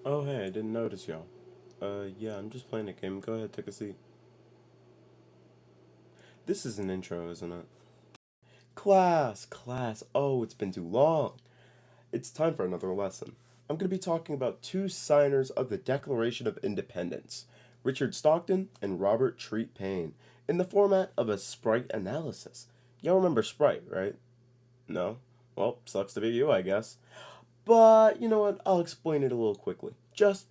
Oh, hey, I didn't notice y'all. Yeah, I'm just playing a game. Go ahead, take a seat. This is an intro, isn't it? Class. Oh, it's been too long. It's time for another lesson. I'm going to be talking about two signers of the Declaration of Independence, Richard Stockton and Robert Treat Paine, in the format of a sprite analysis. Y'all remember Sprite, right? No? Well, sucks to be you, I guess. But you know what? I'll explain it a little quickly. Just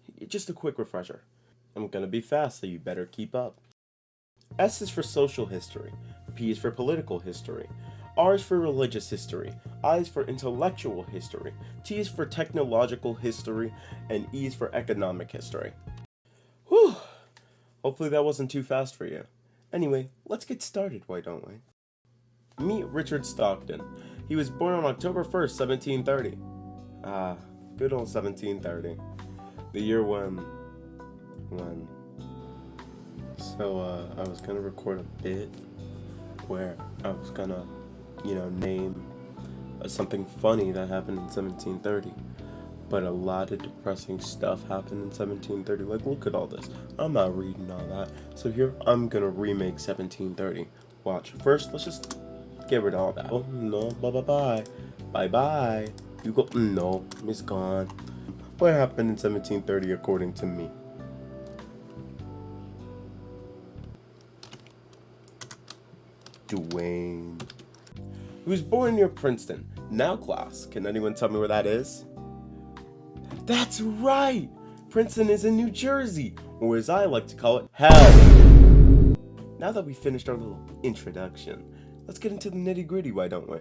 a quick refresher. I'm gonna be fast, so you better keep up. S is for social history, P is for political history, R is for religious history, I is for intellectual history, T is for technological history, and E is for economic history. Whew! Hopefully that wasn't too fast for you. Anyway, let's get started, why don't we? Meet Richard Stockton. He was born on October 1st, 1730. Ah, good old 1730. The year when I was gonna record a bit where I was gonna, name something funny that happened in 1730. But a lot of depressing stuff happened in 1730. Like, look at all this. I'm not reading all that. So here, I'm gonna remake 1730. Watch. First, let's just get rid of all that. Oh, no. Bye. Bye. You go. No, it's gone. What happened in 1730 according to me? Dwayne. He was born near Princeton. Now, class, can anyone tell me where that is? That's right! Princeton is in New Jersey, or as I like to call it, hell! Now that we've finished our little introduction, let's get into the nitty gritty, why don't we?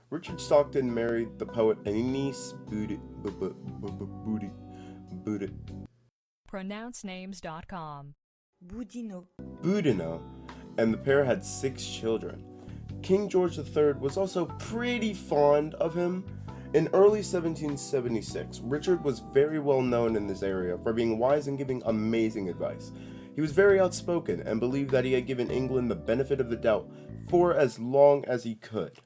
Richard Stockton married the poet Anise pronouncenames.com. Boudinot, and the pair had 6 children. King George III was also pretty fond of him. In early 1776, Richard was very well known in this area for being wise and giving amazing advice. He was very outspoken and believed that he had given England the benefit of the doubt for as long as he could.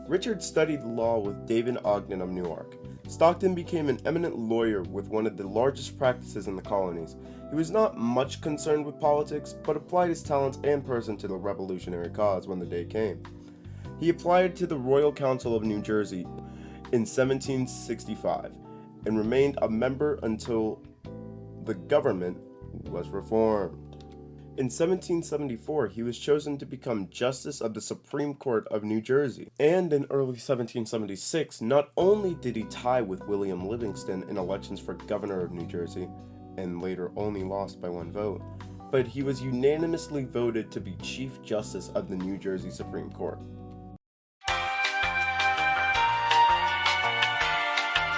Richard studied law with David Ogden of Newark. Stockton became an eminent lawyer with one of the largest practices in the colonies. He was not much concerned with politics, but applied his talents and person to the revolutionary cause when the day came. He applied to the Royal Council of New Jersey in 1765 and remained a member until the government was reformed. In 1774, he was chosen to become Justice of the Supreme Court of New Jersey. And in early 1776, not only did he tie with William Livingston in elections for governor of New Jersey, and later only lost by 1 vote, but he was unanimously voted to be Chief Justice of the New Jersey Supreme Court.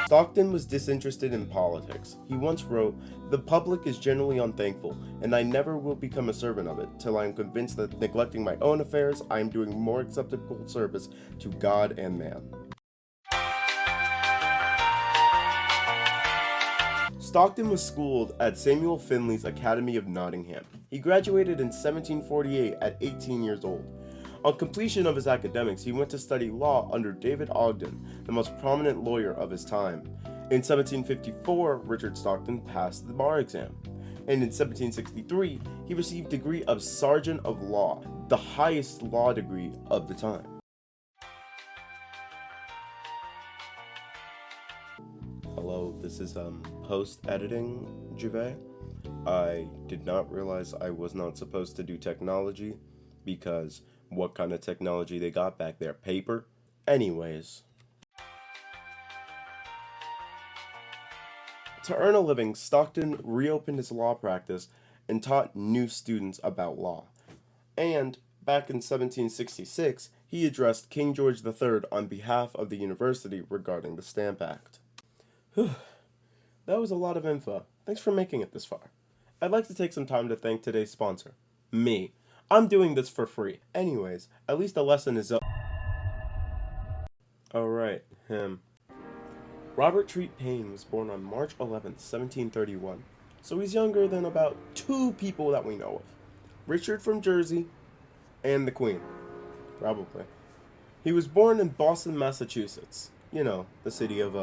Stockton was disinterested in politics. He once wrote, "The public is generally unthankful, and I never will become a servant of it, till I am convinced that neglecting my own affairs, I am doing more acceptable service to God and man." Stockton was schooled at Samuel Finley's Academy of Nottingham. He graduated in 1748 at 18 years old. On completion of his academics, he went to study law under David Ogden, the most prominent lawyer of his time. In 1754, Richard Stockton passed the bar exam. And in 1763, he received the degree of Sergeant of Law, the highest law degree of the time. Hello, this is post-editing, Juve. I did not realize I was not supposed to do technology, because what kind of technology they got back there? Paper? Anyways. To earn a living, Stockton reopened his law practice and taught new students about law. And back in 1766, he addressed King George III on behalf of the university regarding the Stamp Act. Whew. That was a lot of info. Thanks for making it this far. I'd like to take some time to thank today's sponsor, me. I'm doing this for free. Anyways, at least the lesson is up. Alright, him. Robert Treat Paine was born on March 11th, 1731, so he's younger than about 2 people that we know of. Richard from Jersey, and the Queen. Probably. He was born in Boston, Massachusetts. You know, the city of,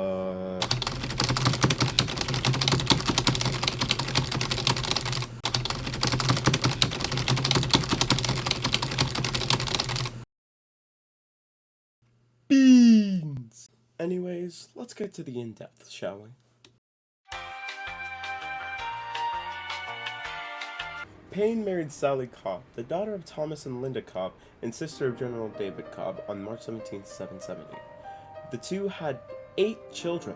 beans! Anyways, let's get to the in-depth, shall we? Payne married Sally Cobb, the daughter of Thomas and Linda Cobb, and sister of General David Cobb, on March 17, 770. The two had 8 children.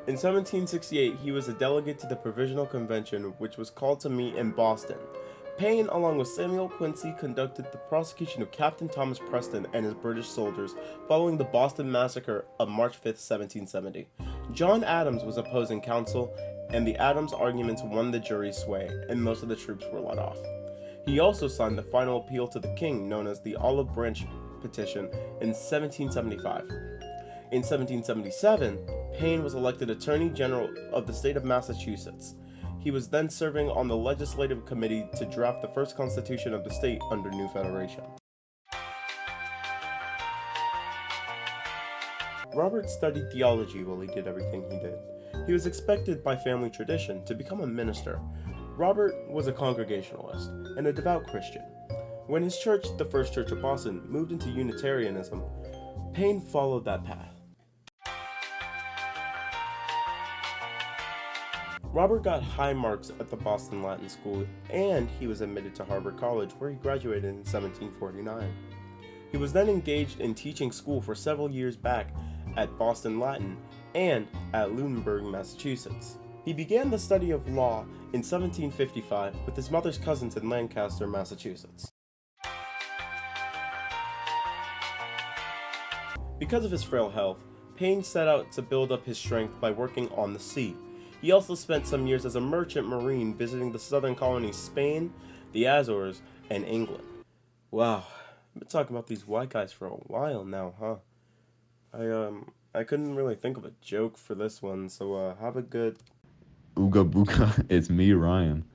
In 1768, he was a delegate to the Provisional Convention, which was called to meet in Boston. Payne, along with Samuel Quincy, conducted the prosecution of Captain Thomas Preston and his British soldiers following the Boston Massacre of March 5, 1770. John Adams was opposing counsel, and the Adams arguments won the jury's sway, and most of the troops were let off. He also signed the final appeal to the king, known as the Olive Branch Petition, in 1775. In 1777, Payne was elected Attorney General of the state of Massachusetts. He was then serving on the legislative committee to draft the first constitution of the state under new federation. Robert studied theology while he did everything he did. He was expected by family tradition to become a minister. Robert was a Congregationalist and a devout Christian. When his church, the First Church of Boston, moved into Unitarianism, Payne followed that path. Robert got high marks at the Boston Latin School, and he was admitted to Harvard College, where he graduated in 1749. He was then engaged in teaching school for several years back at Boston Latin and at Lunenburg, Massachusetts. He began the study of law in 1755 with his mother's cousins in Lancaster, Massachusetts. Because of his frail health, Payne set out to build up his strength by working on the sea. He also spent some years as a merchant marine visiting the southern colonies Spain, the Azores, and England. Wow, I've been talking about these white guys for a while now, huh? I couldn't really think of a joke for this one, so have a good... Ooga booga, it's me, Ryan.